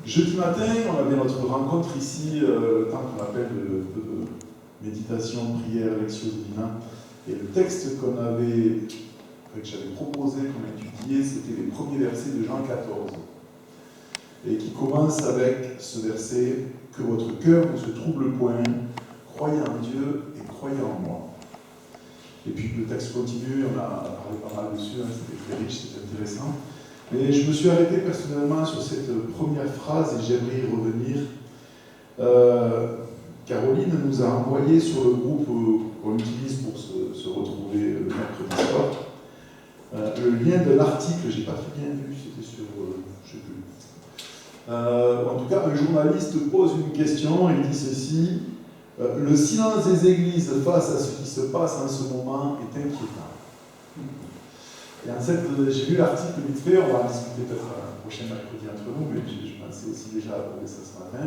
Jeudi matin, on avait notre rencontre ici, le temps qu'on appelle de méditation, prière, lectio divina. Et le texte que j'avais proposé, qu'on a étudié, c'était les premiers versets de Jean 14. Et qui commence avec ce verset, « Que votre cœur ne se trouble point, croyez en Dieu et croyez en moi. » Et puis le texte continue, on a parlé pas mal dessus, c'était très riche, c'était intéressant. Mais je me suis arrêté personnellement sur cette première phrase et j'aimerais y revenir. Caroline nous a envoyé sur le groupe qu'on utilise pour se retrouver le mercredi soir le lien de l'article, j'ai pas très bien vu, c'était sur, je sais plus. En tout cas, un journaliste pose une question et il dit ceci. Le silence des églises face à ce qui se passe en ce moment est inquiétant. Et en fait, j'ai lu l'article vite fait, on va en discuter peut-être un prochain mercredi entre nous, mais je pensais aussi déjà aborder ça ce matin.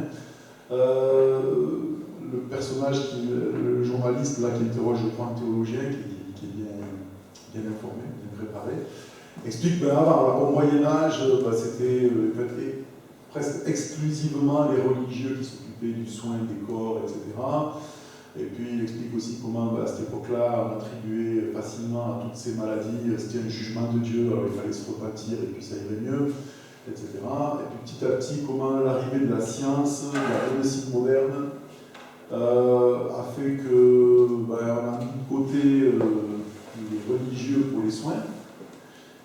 Le personnage, le journaliste là, qui interroge, je crois, un théologien qui est bien informé, bien préparé, explique qu'avant, au Moyen-Âge, c'était presque exclusivement les religieux qui s'occupaient du soin des corps, etc. Et puis il explique aussi comment, à cette époque-là, on attribuait facilement à toutes ces maladies, c'était un jugement de Dieu, alors il fallait se repentir et puis ça irait mieux, etc. Et puis petit à petit, comment l'arrivée de la science, de la médecine moderne, a fait que on a mis de côté les religieux pour les soins.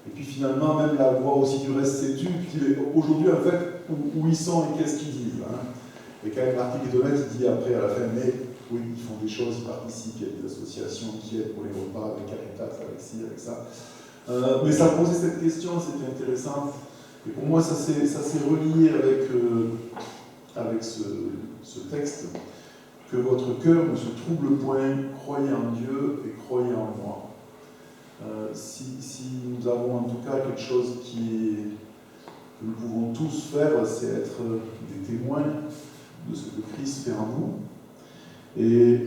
Et puis finalement, même la voix aussi du reste s'est tue. Puis aujourd'hui, en fait, où ils sont et qu'est-ce qu'ils disent. Et quand même, l'article est honnête, il dit après, à la fin, mais oui, ils font des choses, ils participent, il y a des associations qui aident pour les repas, avec Caritas, avec ci, avec ça. Mais ça posait cette question, c'était intéressant. Et pour moi, ça s'est relié avec ce texte. Que votre cœur ne se trouble point, croyez en Dieu et croyez en moi. Si nous avons en tout cas quelque chose que nous pouvons tous faire, c'est être des témoins de ce que Christ fait en nous. Et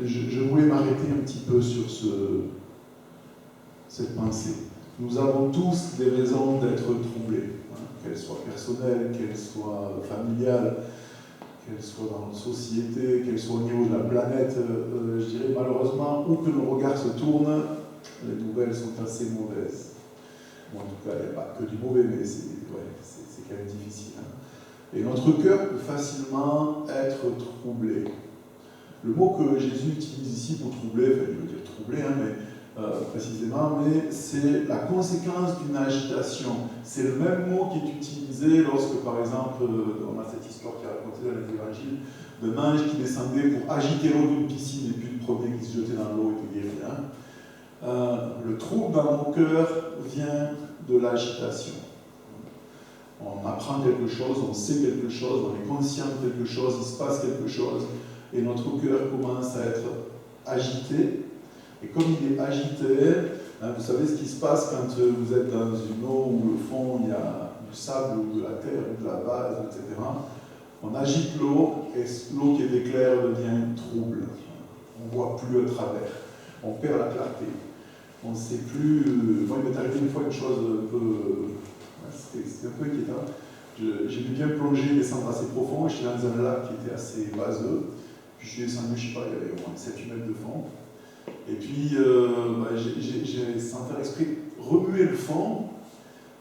je voulais m'arrêter un petit peu sur cette pensée. Nous avons tous des raisons d'être troublés, qu'elles soient personnelles, qu'elles soient familiales, qu'elles soient dans notre société, qu'elles soient au niveau de la planète. Je dirais malheureusement, où que nos regards se tournent, les nouvelles sont assez mauvaises. Bon, en tout cas, il n'y a pas que du mauvais, mais c'est quand même difficile. Et notre cœur peut facilement être troublé. Le mot que Jésus utilise ici pour troubler, il veut dire troubler, précisément, mais c'est la conséquence d'une agitation. C'est le même mot qui est utilisé lorsque, par exemple, on a cette histoire qui est racontée dans les évangiles, d'un ange qui descendait pour agiter l'eau d'une piscine et puis le premier qui se jetait dans l'eau était guéri. Le trouble dans mon cœur vient de l'agitation. On apprend quelque chose, on sait quelque chose, on est conscient de quelque chose, il se passe quelque chose, et notre cœur commence à être agité. Et comme il est agité, vous savez ce qui se passe quand vous êtes dans une eau où le fond, il y a du sable ou de la terre ou de la vase, etc. On agite l'eau et l'eau qui était claire devient trouble. On ne voit plus à travers. On perd la clarté. On ne sait plus. Moi, il m'est arrivé une fois une chose un peu. C'était un peu inquiétant. J'ai dû bien plonger, descendre assez profond. J'étais dans un lac qui était assez vaseux. Puis je suis descendu, je ne sais pas, il y avait au moins 7-8 mètres de fond. Et puis, j'ai, sans faire exprès, remué le fond.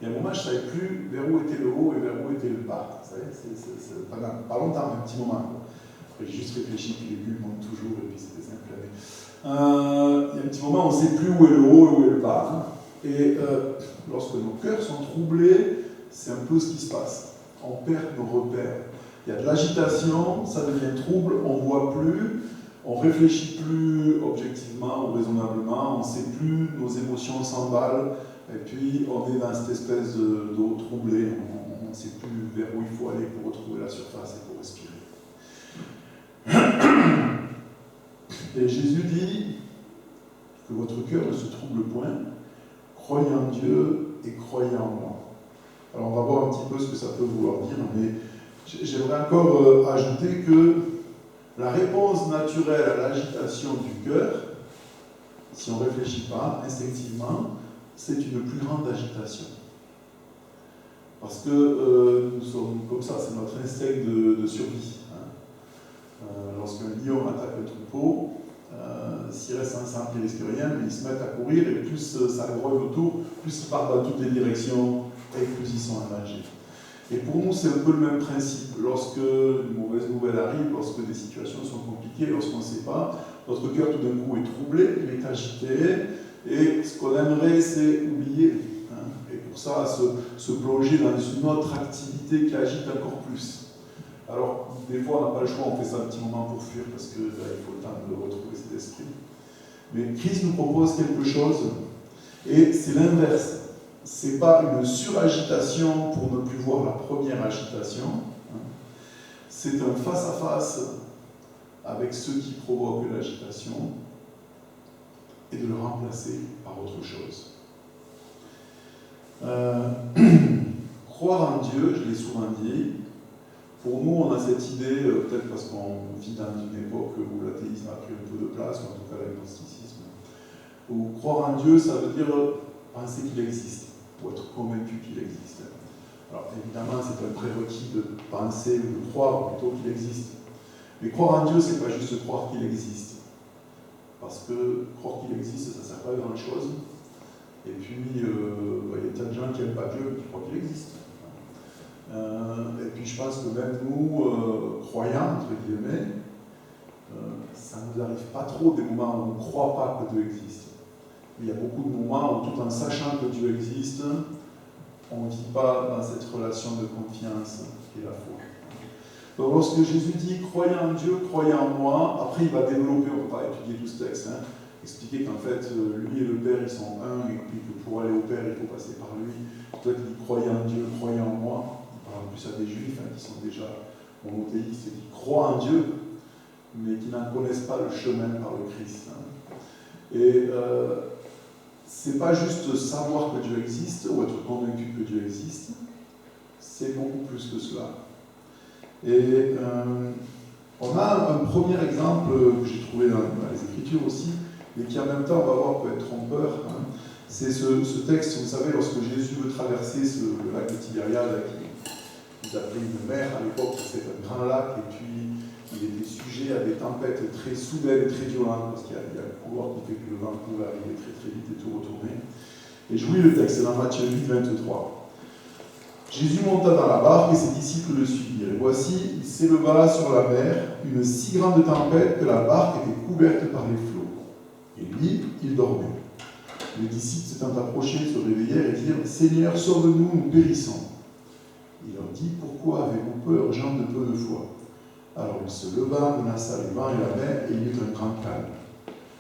Et à un moment, je ne savais plus vers où était le haut et vers où était le bas. Vous savez, c'est pas longtemps, un petit moment. Après, j'ai juste réfléchi, puis les bulles montent toujours, et puis c'était simple. Il y a un petit moment, on ne sait plus où est le haut et où est le bas. Et lorsque nos cœurs sont troublés, c'est un peu ce qui se passe. On perd nos repères. Il y a de l'agitation, ça devient trouble, on ne voit plus. On ne réfléchit plus objectivement ou raisonnablement, on ne sait plus, nos émotions s'emballent, et puis on est dans cette espèce d'eau troublée, on ne sait plus vers où il faut aller pour retrouver la surface et pour respirer. Et Jésus dit que votre cœur ne se trouble point, croyez en Dieu et croyez en moi. Alors on va voir un petit peu ce que ça peut vouloir dire, mais j'aimerais encore ajouter que la réponse naturelle à l'agitation du cœur, si on ne réfléchit pas instinctivement, c'est une plus grande agitation. Parce que nous sommes comme ça, c'est notre instinct de survie. Lorsqu'un lion attaque un troupeau, s'il reste ensemble, il ne risque rien, mais ils se mettent à courir et plus ça grogne autour, plus ils partent dans toutes les directions et plus ils sont en danger. Et pour nous, c'est un peu le même principe. Lorsque une mauvaise nouvelle arrive, lorsque des situations sont compliquées, lorsqu'on ne sait pas, notre cœur tout d'un coup est troublé, il est agité, et ce qu'on aimerait, c'est oublier. Et pour ça, se plonger dans une autre activité qui agite encore plus. Alors, des fois, on n'a pas le choix, on fait ça un petit moment pour fuir, parce qu'il faut le temps de retrouver cet esprit. Mais Christ nous propose quelque chose, et c'est l'inverse. Ce n'est pas une suragitation pour ne plus voir la première agitation. C'est un face-à-face avec ceux qui provoquent l'agitation et de le remplacer par autre chose. Croire en Dieu, je l'ai souvent dit, pour nous, on a cette idée, peut-être parce qu'on vit dans une époque où l'athéisme a pris un peu de place, ou en tout cas l'agnosticisme, où croire en Dieu, ça veut dire penser qu'il existe, ou être convaincu qu'il existe. Alors évidemment, c'est un prérequis de penser ou de croire plutôt qu'il existe. Mais croire en Dieu, c'est pas juste croire qu'il existe. Parce que croire qu'il existe, ça ne sert pas à grand-chose. Et puis, il y a tas de gens qui n'aiment pas Dieu, mais qui croient qu'il existe. Et puis, je pense que même nous, croyants, entre guillemets, ça ne nous arrive pas trop des moments où on ne croit pas que Dieu existe. Il y a beaucoup de moments où, tout en sachant que Dieu existe, on ne vit pas dans cette relation de confiance qui est la foi. Donc, lorsque Jésus dit « croyez en Dieu, croyez en moi », après il va développer, on ne va pas étudier tout ce texte, expliquer qu'en fait, lui et le Père, ils sont un, et puis que pour aller au Père, il faut passer par lui. Toi, il dit « croyez en Dieu, croyez en moi ». Il parle en plus à des Juifs qui sont déjà monothéistes et qui croient en Dieu, mais qui n'en connaissent pas le chemin par le Christ. Et c'est pas juste savoir que Dieu existe, ou être convaincu que Dieu existe, c'est beaucoup plus que cela. Et on a un premier exemple que j'ai trouvé dans les Écritures aussi, mais qui en même temps, on va voir, peut être trompeur. C'est ce texte, vous savez, lorsque Jésus veut traverser le lac de Tibériade, qui appelait une mer à l'époque, c'était un grand lac, et puis il était sujet à des tempêtes très soudaines, très violentes, parce qu'il y a le couloir qui fait que le vent pouvait arriver très très vite et tout retourner. Et je vous lis le texte, c'est dans Matthieu 8, 23. Jésus monta dans la barque et ses disciples le suivirent. Et voici, il s'éleva sur la mer une si grande tempête que la barque était couverte par les flots. Et lui, il dormait. Les disciples s'étant approchés, se réveillèrent et dirent « Seigneur, sauve-nous, nous périssons. » Il leur dit « Pourquoi avez-vous peur, gens de peu de foi ?» Alors il se leva, menaça les vents et la mer, et il y eut un grand calme.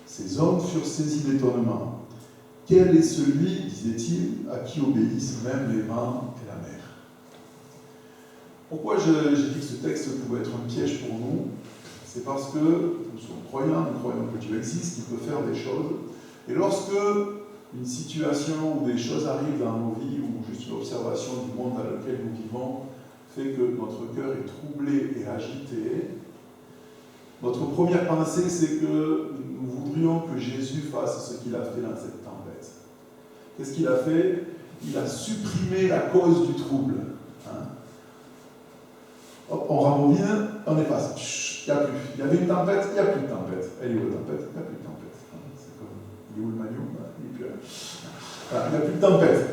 Ces hommes furent saisis d'étonnement. Quel est celui, disait-il, à qui obéissent même les vents et la mer? Pourquoi j'ai dit que ce texte pouvait être un piège pour nous? C'est parce que nous sommes croyants, nous croyons que Dieu existe, qu'il peut faire des choses. Et lorsque une situation ou des choses arrivent dans nos vies, ou juste une observation du monde dans lequel nous vivons, fait que notre cœur est troublé et agité, notre première pensée, c'est que nous voudrions que Jésus fasse ce qu'il a fait dans cette tempête. Qu'est-ce qu'il a fait? Il a supprimé la cause du trouble. Hop, on rembobine, on efface. Il n'y a plus. Il y avait une tempête, il n'y a plus de tempête. Elle est où la tempête? Il n'y a plus de tempête. C'est comme, il est où le maillot? Il n'y a plus de tempête.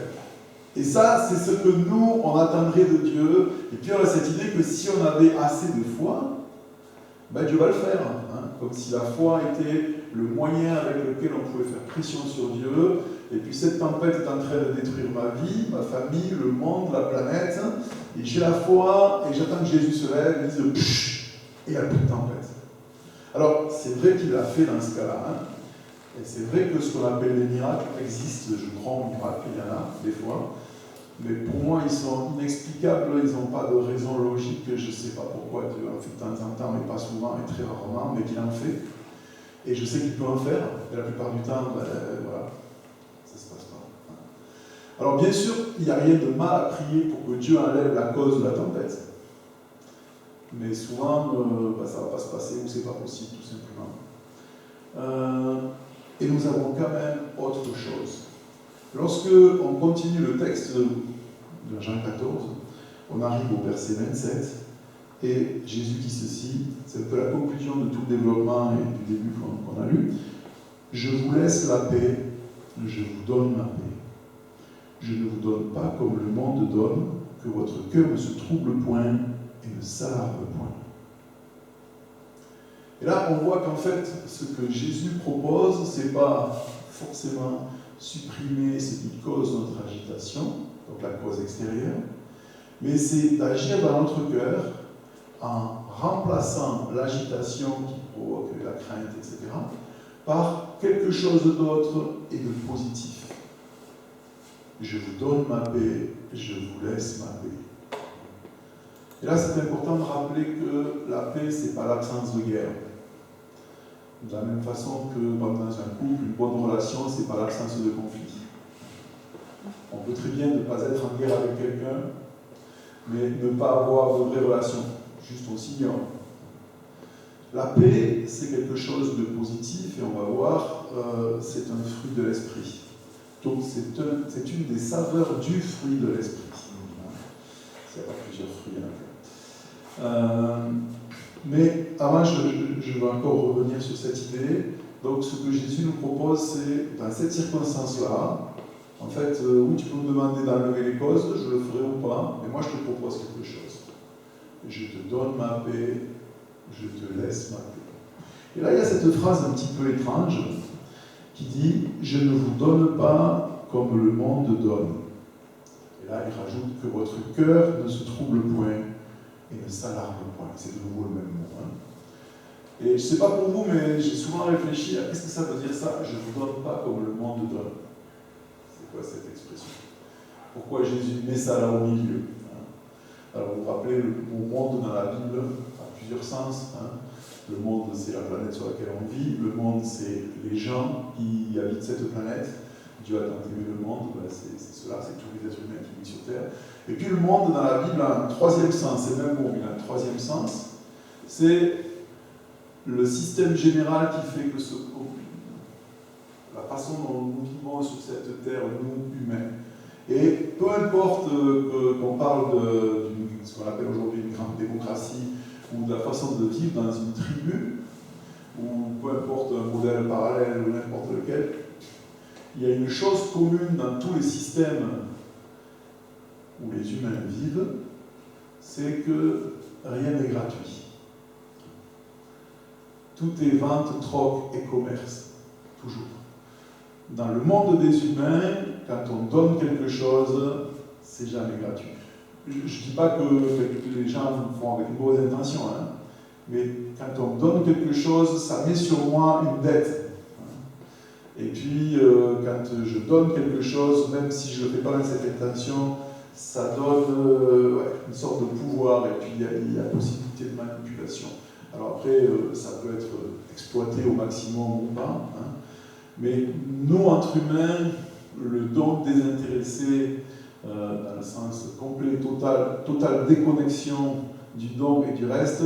Et ça, c'est ce que nous, on attendrait de Dieu. Et puis on a cette idée que si on avait assez de foi, Dieu va le faire. Comme si la foi était le moyen avec lequel on pouvait faire pression sur Dieu. Et puis cette tempête est en train de détruire ma vie, ma famille, le monde, la planète. Et j'ai la foi, et j'attends que Jésus se lève et dise pshh, et il n'y a plus de tempête. Alors, c'est vrai qu'il l'a fait dans ce cas-là. Et c'est vrai que ce qu'on appelle les miracles existent, je crois en miracles, il y en a des fois. Mais pour moi, ils sont inexplicables, ils n'ont pas de raison logique, je ne sais pas pourquoi Dieu en fait de temps en temps, mais pas souvent et très rarement, mais qu'il en fait. Et je sais qu'il peut en faire, et la plupart du temps, voilà, ça ne se passe pas. Alors bien sûr, il n'y a rien de mal à prier pour que Dieu enlève la cause de la tempête. Mais souvent, ça ne va pas se passer ou ce n'est pas possible, tout simplement. Et nous avons quand même autre chose. Lorsque on continue le texte de Jean 14, on arrive au verset 27, et Jésus dit ceci, c'est un peu la conclusion de tout le développement et du début qu'on a lu. Je vous laisse la paix, je vous donne ma paix. Je ne vous donne pas comme le monde donne, que votre cœur ne se trouble point et ne s'alarme point. Et là, on voit qu'en fait, ce que Jésus propose, ce n'est pas forcément supprimer ce qui cause notre agitation, donc la cause extérieure, mais c'est d'agir dans notre cœur en remplaçant l'agitation qui provoque la crainte, etc., par quelque chose d'autre et de positif. Je vous donne ma paix, je vous laisse ma paix. Et là, c'est important de rappeler que la paix, ce n'est pas l'absence de guerre. De la même façon que dans un couple, une bonne relation, ce n'est pas l'absence de conflit. On peut très bien ne pas être en guerre avec quelqu'un, mais ne pas avoir de vraie relation, juste on s'ignore. La paix, c'est quelque chose de positif, et on va voir, c'est un fruit de l'esprit. Donc c'est une des saveurs du fruit de l'esprit. Il y a plusieurs fruits. Mais avant, je vais encore revenir sur cette idée. Donc ce que Jésus nous propose, c'est, dans cette circonstance-là, en fait, où tu peux me demander d'enlever les causes, je le ferai ou pas, mais moi je te propose quelque chose. Je te donne ma paix, je te laisse ma paix. Et là, il y a cette phrase un petit peu étrange qui dit « Je ne vous donne pas comme le monde donne ». Et là, il rajoute que votre cœur ne se trouble point et ne s'alarme point. C'est de nouveau le même mot. Et je ne sais pas pour vous, mais j'ai souvent réfléchi à qu'est-ce que ça veut dire ça, je ne vous donne pas comme le monde donne. C'est quoi cette expression? Pourquoi Jésus met ça là au milieu? Alors vous vous rappelez, le mot monde dans la Bible a plusieurs sens. Le monde, c'est la planète sur laquelle on vit. Le monde, c'est les gens qui habitent cette planète. Dieu a tant aimé le monde, c'est cela, c'est tous les êtres humains qui vivent sur Terre. Et puis le monde dans la Bible a un troisième sens, c'est le même mot, mais il a un troisième sens. C'est le système général qui fait que la façon dont nous vivons sur cette terre, nous, humains. Et peu importe qu'on parle de ce qu'on appelle aujourd'hui une grande démocratie, ou de la façon de vivre dans une tribu, ou peu importe un modèle parallèle ou n'importe lequel, il y a une chose commune dans tous les systèmes où les humains vivent, c'est que rien n'est gratuit. Tout est vente, troc et commerce, toujours. Dans le monde des humains, quand on donne quelque chose, c'est jamais gratuit. Je ne dis pas que les gens font avec une mauvaise intention, mais quand on donne quelque chose, ça met sur moi une dette. Et puis, quand je donne quelque chose, même si je ne le fais pas dans cette intention, ça donne une sorte de pouvoir, et puis il y a possibilité de manipulation. Alors après, ça peut être exploité au maximum ou pas, mais nous, entre humains, le don désintéressé, dans le sens complet, totale déconnexion du don et du reste,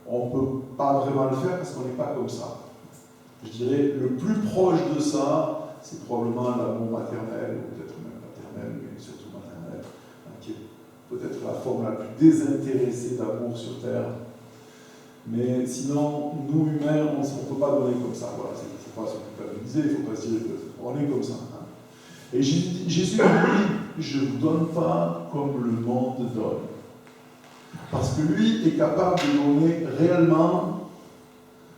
on ne peut pas vraiment le faire parce qu'on n'est pas comme ça. Je dirais, le plus proche de ça, c'est probablement l'amour maternel, ou peut-être même paternel, mais surtout maternel, qui est peut-être la forme la plus désintéressée d'amour sur Terre. Mais sinon, nous humains, on ne peut pas donner comme ça. Voilà, il ne faut pas se culpabiliser, il ne faut pas se dire qu'on est comme ça. Et Jésus dit, je ne vous donne pas comme le monde donne. Parce que lui est capable de donner réellement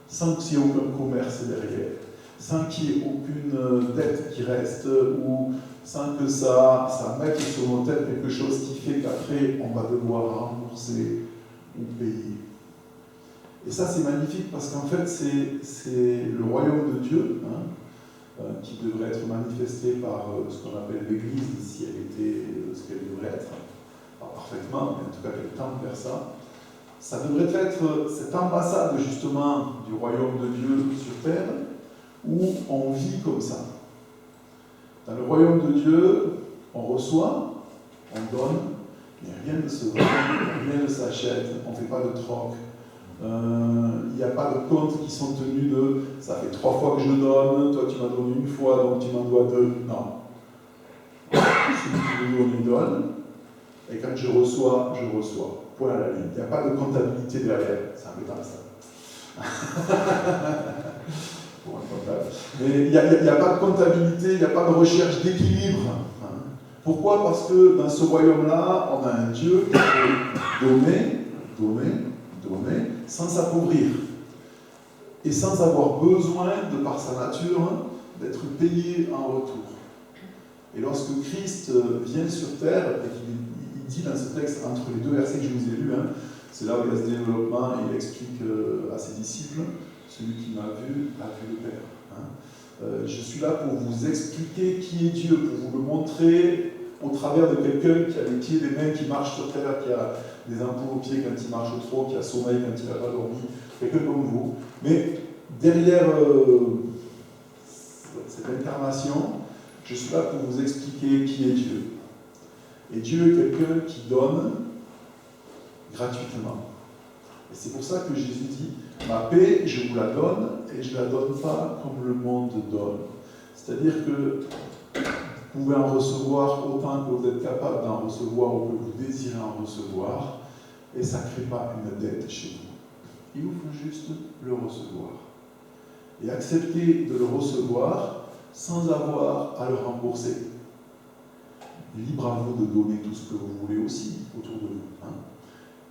sans qu'il y ait aucun commerce derrière, sans qu'il n'y ait aucune dette qui reste, ou sans que ça mette sur nos têtes quelque chose qui fait qu'après on va devoir rembourser ou payer. Et ça c'est magnifique parce qu'en fait c'est le royaume de Dieu qui devrait être manifesté par ce qu'on appelle l'Église, si elle était ce qu'elle devrait être, pas parfaitement, mais en tout cas qu'elle tend vers ça. Ça devrait être cette ambassade justement du royaume de Dieu sur terre où on vit comme ça. Dans le royaume de Dieu, on reçoit, on donne, mais rien ne se vend, rien ne s'achète, on ne fait pas de troc. Il n'y a pas de comptes qui sont tenus de « ça fait 3 fois que je donne, toi tu m'as donné 1 fois, donc tu m'en dois 2 ». Non. Celui qui veut donner, donne. Et quand je reçois, je reçois. Point à la ligne. Il n'y a pas de comptabilité derrière. C'est embêtant ça. Pour un comptable. Mais il n'y a pas de comptabilité, il n'y a pas de recherche d'équilibre. Pourquoi? Parce que dans ce royaume-là, on a un Dieu qui peut donner, sans s'appauvrir. Et sans avoir besoin, de par sa nature, d'être payé en retour. Et lorsque Christ vient sur terre, et qu'il dit dans ce texte, entre les deux versets que je vous ai lus, c'est là où il y a ce développement, il explique à ses disciples, celui qui m'a vu a vu le Père. Je suis là pour vous expliquer qui est Dieu, pour vous le montrer au travers de quelqu'un qui a les pieds et les mains, qui marche sur terre, qui a des ampoules aux pieds quand il marche trop, qui a sommeil quand il n'a pas dormi, quelqu'un comme vous. Mais derrière cette incarnation, je suis là pour vous expliquer qui est Dieu. Et Dieu est quelqu'un qui donne gratuitement. Et c'est pour ça que Jésus dit, ma paix, je vous la donne, et je ne la donne pas comme le monde donne. C'est-à-dire que vous pouvez en recevoir autant que vous êtes capable d'en recevoir ou que vous désirez en recevoir, et ça ne crée pas une dette chez vous. Il vous faut juste le recevoir. Et accepter de le recevoir sans avoir à le rembourser. Libre à vous de donner tout ce que vous voulez aussi autour de vous.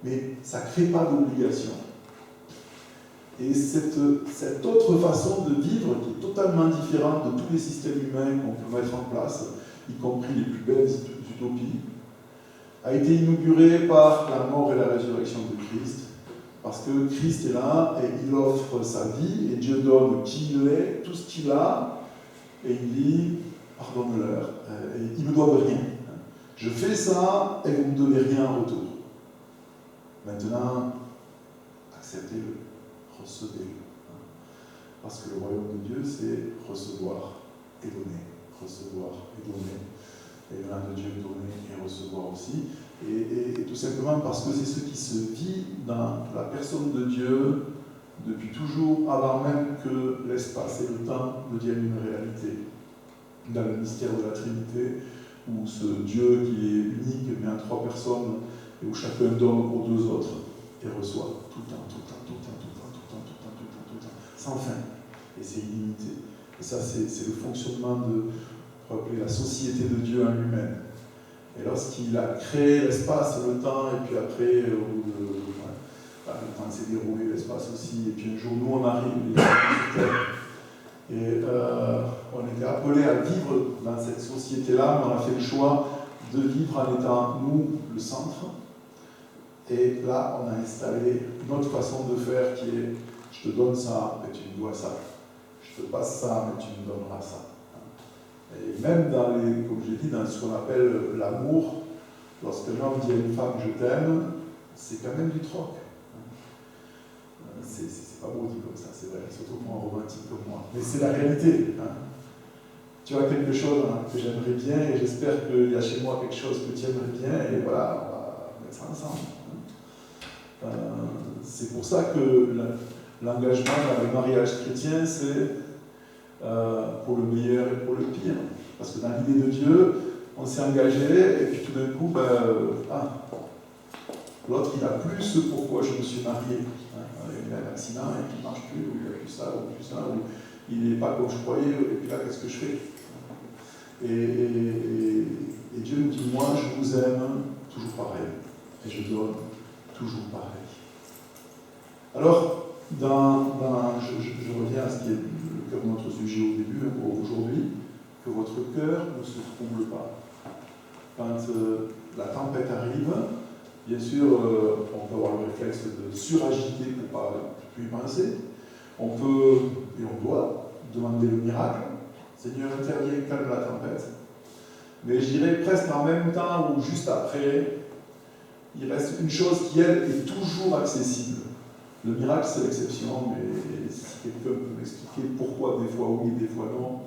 Mais ça ne crée pas d'obligation. Et cette autre façon de vivre, qui est totalement différente de tous les systèmes humains qu'on peut mettre en place, y compris les plus belles utopies, a été inaugurée par la mort et la résurrection de Christ, parce que Christ est là et il offre sa vie, et Dieu donne qui il est, tout ce qu'il a, et il dit, pardonne-leur, ils ne me doivent rien. Je fais ça et vous ne me donnez rien en retour. Maintenant, acceptez-le, recevez-le. Parce que le royaume de Dieu, c'est recevoir et donner. Recevoir et donner. Et venant de Dieu, donner et recevoir aussi. Et tout simplement parce que c'est ce qui se vit dans la personne de Dieu depuis toujours, avant même que l'espace et le temps deviennent une réalité. Dans le mystère de la Trinité, où ce Dieu qui est unique, mais en trois personnes, et où chacun donne aux deux autres et reçoit tout le temps, sans fin. Et c'est illimité. Et ça, c'est le fonctionnement de, on peut appeler la société de Dieu en lui-même. Et lorsqu'il a créé l'espace, le temps, et puis après, le temps s'est déroulé, l'espace aussi, et puis un jour, nous, on arrive, et on était appelés à vivre dans cette société-là, mais on a fait le choix de vivre en étant, nous, le centre. Et là, on a installé une autre façon de faire qui est je te donne ça, mais tu me dois ça. Je te passe ça, mais tu me donneras ça. Et même dans comme j'ai dit, dans ce qu'on appelle l'amour, lorsqu'un homme dit à une femme je t'aime, c'est quand même du troc. C'est pas beau dit comme ça, c'est vrai, surtout pour un romantique comme moi. Mais c'est la réalité. Tu as quelque chose que j'aimerais bien et j'espère qu'il y a chez moi quelque chose que tu aimerais bien et voilà, on va mettre ça ensemble. C'est pour ça que l'engagement dans le mariage chrétien, c'est pour le meilleur et pour le pire. Parce que dans l'idée de Dieu, on s'est engagé et puis tout d'un coup, l'autre il a plus ce pourquoi je me suis marié. Il a un accident et puis il ne marche plus, ou il a plus ça, ou il n'est pas comme je croyais, et puis là qu'est-ce que je fais? Et Dieu nous dit, moi je vous aime toujours pareil, et je donne toujours pareil. Alors, je reviens à ce qui est le cœur de notre sujet au début, aujourd'hui, que votre cœur ne se trouble pas. Quand la tempête arrive, bien sûr, on peut avoir le réflexe de suragiter pour ne pas plus y penser. On peut, et on doit, demander le miracle. Seigneur, interviens, calme la tempête. Mais je dirais presque en même temps ou juste après, il reste une chose qui, elle, est toujours accessible. Le miracle, c'est l'exception, mais si quelqu'un peut m'expliquer pourquoi des fois oui et des fois non,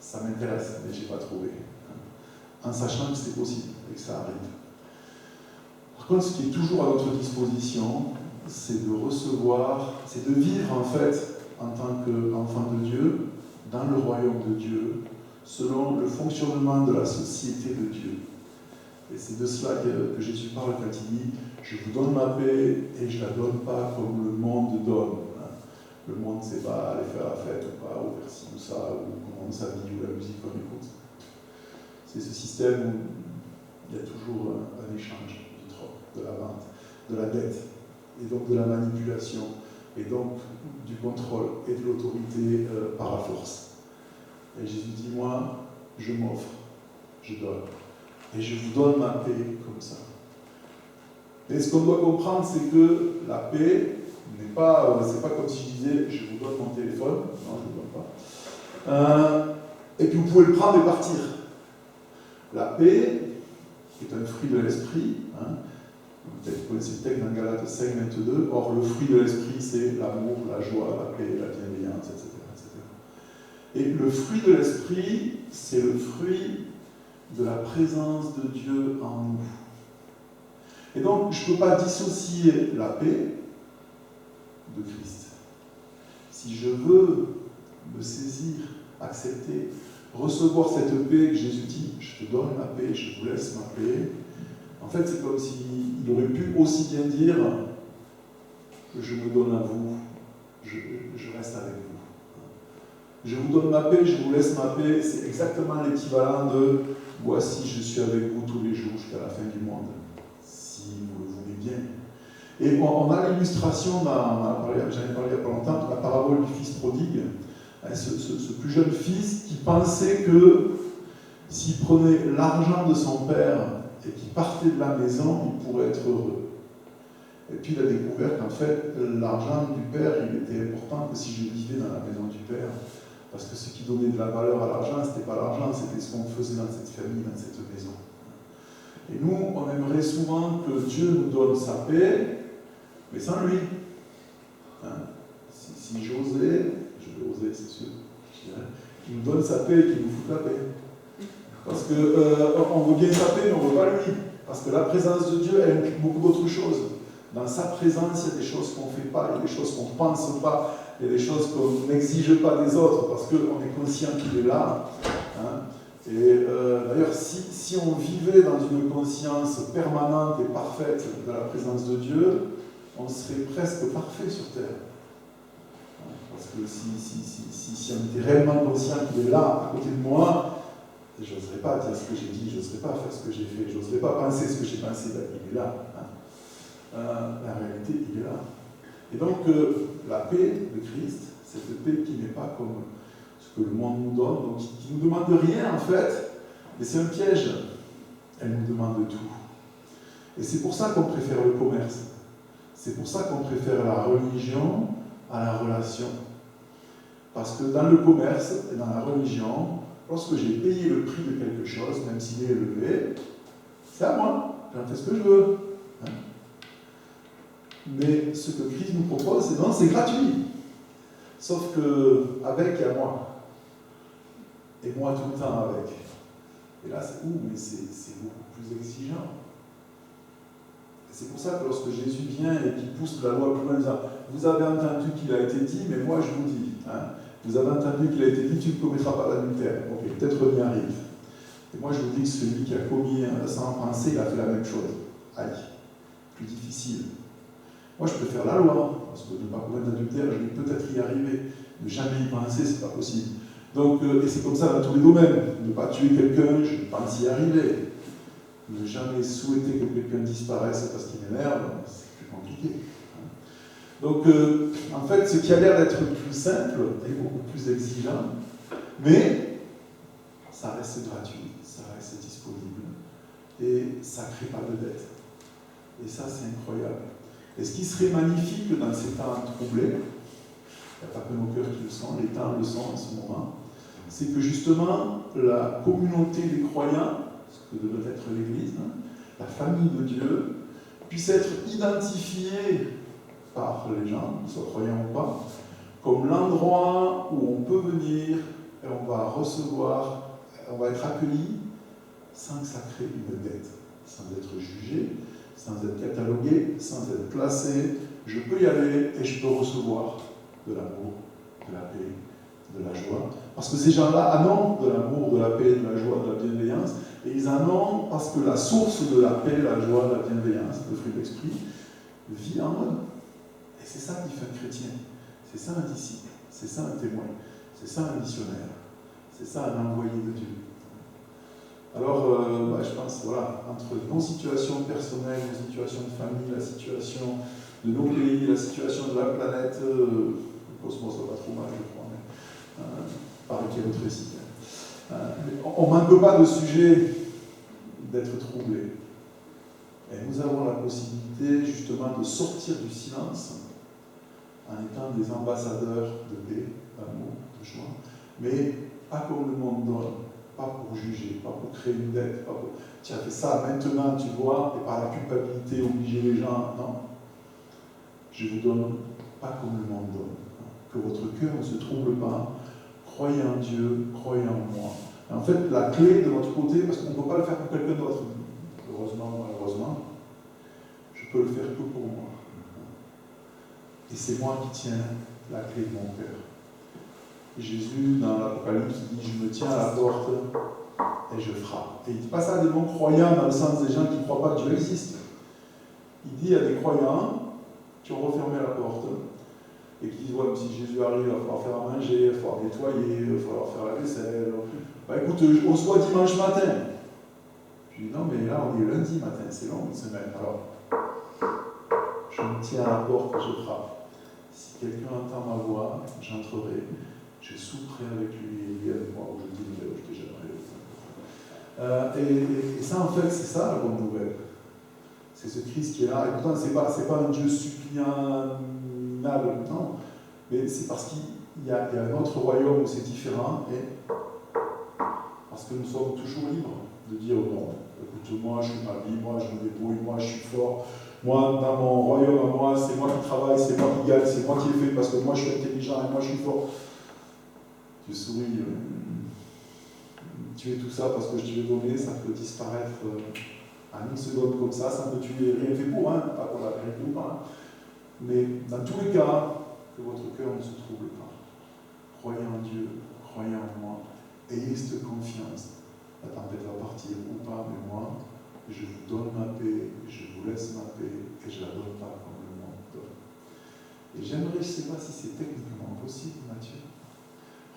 ça m'intéresse, mais je n'ai pas trouvé. En sachant que c'est possible et que ça arrive. Par contre, ce qui est toujours à notre disposition, c'est de recevoir, c'est de vivre en fait, en tant qu'enfant de Dieu, dans le royaume de Dieu, selon le fonctionnement de la société de Dieu. Et c'est de cela que Jésus parle quand il dit « Je vous donne ma paix et je ne la donne pas comme le monde donne. » Le monde, c'est pas aller faire la fête ou pas, ou faire ci ou ça, ou comment on s'habille, ou la musique qu'on écoute. C'est ce système où il y a toujours un échange du troc, de la vente, de la dette, et donc de la manipulation, et donc du contrôle et de l'autorité par la force. Et Jésus dit, moi, je m'offre, je donne, et je vous donne ma paix comme ça. Et ce qu'on doit comprendre, c'est que la paix n'est pas, c'est pas comme si je disais, je vous donne mon téléphone, non, je ne le donne pas, et puis vous pouvez le prendre et partir. La paix est un fruit de l'esprit, hein. Peut-être que vous connaissez le texte dans Galates 5, 22, or le fruit de l'esprit, c'est l'amour, la joie, la paix, la bienveillance, etc., etc. Et le fruit de l'esprit, c'est le fruit de la présence de Dieu en nous. Et donc, je ne peux pas dissocier la paix de Christ. Si je veux me saisir, accepter, recevoir cette paix que Jésus dit, je te donne ma paix, je vous laisse ma paix, en fait, c'est comme s'il aurait pu aussi bien dire que je me donne à vous, je reste avec vous. Je vous donne ma paix, je vous laisse ma paix, c'est exactement l'équivalent de voici, je suis avec vous tous les jours jusqu'à la fin du monde, si vous le voulez bien. Et on a l'illustration, j'en ai parlé il n'y a pas longtemps, de la parabole du fils prodigue, ce plus jeune fils qui pensait que s'il prenait l'argent de son père et qu'il partait de la maison, il pourrait être heureux. Et puis il a découvert qu'en fait, l'argent du père, il était important que si je vivais dans la maison du père. Parce que ce qui donnait de la valeur à l'argent, ce n'était pas l'argent, c'était ce qu'on faisait dans cette famille, dans cette maison. Et nous, on aimerait souvent que Dieu nous donne sa paix, mais sans lui. Hein? Si j'osais, je vais oser, c'est sûr, qu'il nous donne sa paix et qu'il nous foute la paix. Parce qu'on veut bien sa paix, mais on ne veut pas lui. Parce que la présence de Dieu, elle implique beaucoup d'autres choses. Dans sa présence, il y a des choses qu'on ne fait pas, il y a des choses qu'on ne pense pas, il y a des choses qu'on n'exige pas des autres, parce qu'on est conscient qu'il est là. Hein. Et d'ailleurs, si on vivait dans une conscience permanente et parfaite de la présence de Dieu, on serait presque parfait sur terre. Parce que si on était réellement conscient qu'il est là, à côté de moi, je n'oserais pas dire ce que j'ai dit, je n'oserais pas faire ce que j'ai fait, je n'oserais pas penser ce que j'ai pensé, ben, il est là. Hein. La réalité, il est là. Et donc, la paix de Christ, cette paix qui n'est pas comme ce que le monde nous donne, donc qui ne nous demande rien en fait, et c'est un piège, elle nous demande tout. Et c'est pour ça qu'on préfère le commerce. C'est pour ça qu'on préfère la religion à la relation. Parce que dans le commerce et dans la religion, lorsque j'ai payé le prix de quelque chose, même s'il est élevé, c'est à moi, j'en fais ce que je veux. Hein. Mais ce que Christ nous propose, c'est non, c'est gratuit. Sauf que avec, il y a moi. Et moi tout le temps avec. Et là, c'est mais c'est beaucoup plus exigeant. Et c'est pour ça que lorsque Jésus vient et qu'il pousse la loi plus loin, en disant, vous avez entendu qu'il a été dit, mais moi je vous dis. Hein, vous avez entendu qu'il a été dit, tu ne commettras pas l'adultère. Ok, peut-être on y arrive. Et moi je vous dis que celui qui a commis sans penser, il a fait la même chose. Aïe, plus difficile. Moi je préfère la loi, parce que ne pas commettre l'adultère, je vais peut-être y arriver. Ne jamais y penser, c'est pas possible. Donc, et c'est comme ça dans tous les domaines. Ne pas tuer quelqu'un, je pense y arriver. Ne jamais souhaiter que quelqu'un disparaisse parce qu'il m'énerve, c'est plus compliqué. Donc, en fait, ce qui a l'air d'être plus simple est beaucoup plus exigeant, mais ça reste gratuit, ça reste disponible, et ça ne crée pas de dette. Et ça, c'est incroyable. Et ce qui serait magnifique dans ces temps troublés, il n'y a pas que nos cœurs qui le sont, les temps le sont en ce moment, c'est que justement, la communauté des croyants, ce que devrait être l'Église, hein, la famille de Dieu, puisse être identifiée par les gens, qu'ils soient croyants ou pas, comme l'endroit où on peut venir et on va recevoir, on va être accueilli sans que ça crée une dette, sans être jugé, sans être catalogué, sans être placé. Je peux y aller et je peux recevoir de l'amour, de la paix, de la joie. Parce que ces gens-là, ah non, de l'amour, de la paix, de la joie, de la bienveillance, Et ils en ont parce que la source de la paix, la joie, la bienveillance, le fruit de l'esprit, vit en eux. Et c'est ça qui fait un chrétien. C'est ça un disciple. C'est ça un témoin. C'est ça un missionnaire. C'est ça un envoyé de Dieu. Alors, je pense, voilà, entre nos situations personnelles, nos situations de famille, la situation de nos pays, la situation de la planète, le cosmos va pas trop mal, je crois, mais par lequel autre récit. On ne manque pas de sujet d'être troublé. Et nous avons la possibilité, justement, de sortir du silence en étant des ambassadeurs de paix, d'amour, de joie, mais pas comme le monde donne. Pas pour juger, pas pour créer une dette, pas pour tu as fait ça maintenant, tu vois, et par la culpabilité obliger les gens. Non. Je vous donne pas comme le monde donne. Que votre cœur ne se trouble pas. Croyez en Dieu, croyez en moi. Et en fait, la clé de notre côté, parce qu'on ne peut pas le faire pour quelqu'un d'autre, heureusement ou malheureusement, je peux le faire que pour moi. Et c'est moi qui tiens la clé de mon cœur. Jésus, dans l'Apocalypse, dit « Je me tiens à la porte et je frappe ». Et il ne dit pas ça à des non-croyants dans le sens des gens qui ne croient pas que Dieu existe. Il dit à des croyants qui ont refermé la porte et qui disent « Ouais, si Jésus arrive, il va falloir faire à manger, il va falloir nettoyer, il va falloir faire la vaisselle. Écoute, on se voit dimanche matin. » Je dis « Non, mais là, on est lundi matin, c'est long une semaine. Alors, je me tiens à la porte et je frappe. Si quelqu'un entend ma voix, j'entrerai. Je souperai avec lui et lui avec moi, où je dis je t'ai jamais et ça, en fait, c'est ça la bonne nouvelle. C'est ce Christ qui est là. Et pourtant, c'est pas un Dieu suppliant, non. Mais c'est parce qu'il y a un autre royaume où c'est différent, et parce que nous sommes toujours libres de dire non, écoute, moi, je suis ma vie, moi, je me débrouille, moi, je suis fort. Moi, dans mon royaume à moi, c'est moi qui travaille, c'est moi qui gagne, c'est moi qui ai fait, parce que moi, je suis intelligent et moi, je suis fort. Tu souris, tu es tout ça parce que je te l'ai donné, ça peut disparaître en une seconde comme ça ne tuer rien fait pour, pas qu'on l'a rien pour, mais dans tous les cas, que votre cœur ne se trouble pas. Croyez en Dieu, croyez en moi, ayez cette confiance. La tempête va partir ou pas, mais moi, je vous donne ma paix, je vous laisse ma paix, et je ne la donne pas comme le monde donne. Et j'aimerais, je ne sais pas si c'est techniquement possible, Mathieu,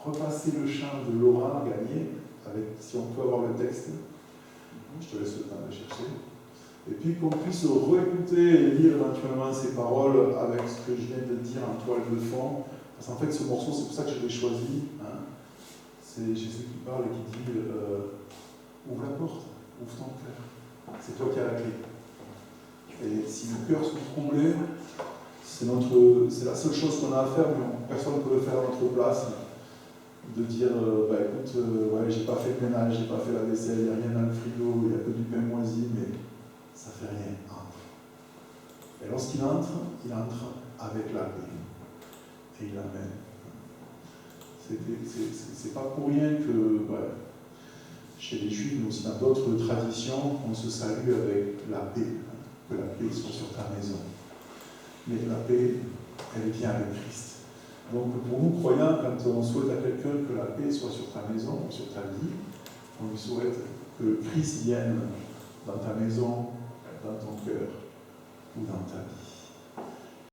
repasser le chant de Laura Gagné, si on peut avoir le texte. Je te laisse le temps de chercher. Et puis qu'on puisse réécouter et lire éventuellement ces paroles avec ce que je viens de dire en toile de fond. Parce qu'en fait, ce morceau, c'est pour ça que je l'ai choisi. C'est Jésus qui parle et qui dit ouvre la porte, ouvre ton cœur. C'est toi qui as la clé. Et si nos cœurs sont troublés, c'est la seule chose qu'on a à faire, mais personne ne peut le faire à notre place. De dire, écoute, ouais, j'ai pas fait le ménage, j'ai pas fait la vaisselle, il n'y a rien dans le frigo, il n'y a que du pain moisi, mais ça fait rien. Entre. Et lorsqu'il entre avec la paix. Et il l'amène. C'est pas pour rien que, chez les Juifs, mais aussi dans d'autres traditions, on se salue avec la paix, que la paix soit sur ta maison. Mais la paix, elle vient avec Christ. Donc pour nous, croyants, quand on souhaite à quelqu'un que la paix soit sur ta maison, sur ta vie, on lui souhaite que Christ vienne dans ta maison, dans ton cœur ou dans ta vie.